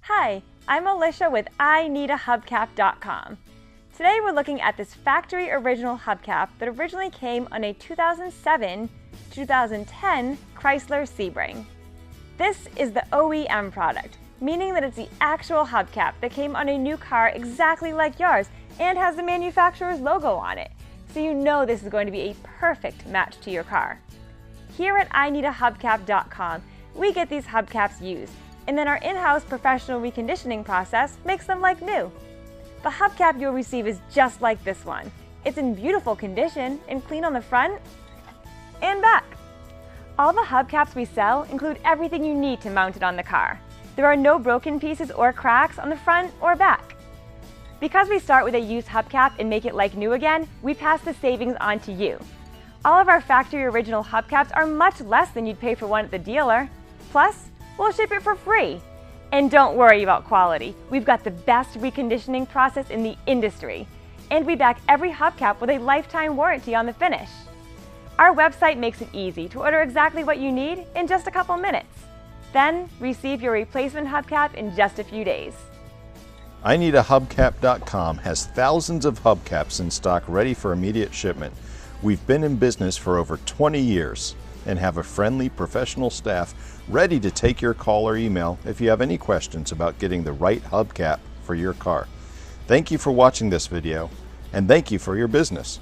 Hi, I'm Alicia with IneedAHubcap.com. Today we're looking at this factory original hubcap that originally came on a 2007-2010 Chrysler Sebring. This is the OEM product, meaning that it's the actual hubcap that came on a new car exactly like yours and has the manufacturer's logo on it, so you know this is going to be a perfect match to your car. Here at IneedAHubcap.com, we get these hubcaps used, and then our in-house professional reconditioning process makes them like new. The hubcap you'll receive is just like this one. It's in beautiful condition and clean on the front and back. All the hubcaps we sell include everything you need to mount it on the car. There are no broken pieces or cracks on the front or back. Because we start with a used hubcap and make it like new again, we pass the savings on to you. All of our factory original hubcaps are much less than you'd pay for one at the dealer. Plus, we'll ship it for free. And don't worry about quality. We've got the best reconditioning process in the industry. And we back every hubcap with a lifetime warranty on the finish. Our website makes it easy to order exactly what you need in just a couple minutes. Then, receive your replacement hubcap in just a few days. IneedAHubcap.com has thousands of hubcaps in stock ready for immediate shipment. We've been in business for over 20 years and have a friendly professional staff ready to take your call or email if you have any questions about getting the right hubcap for your car. Thank you for watching this video, and thank you for your business.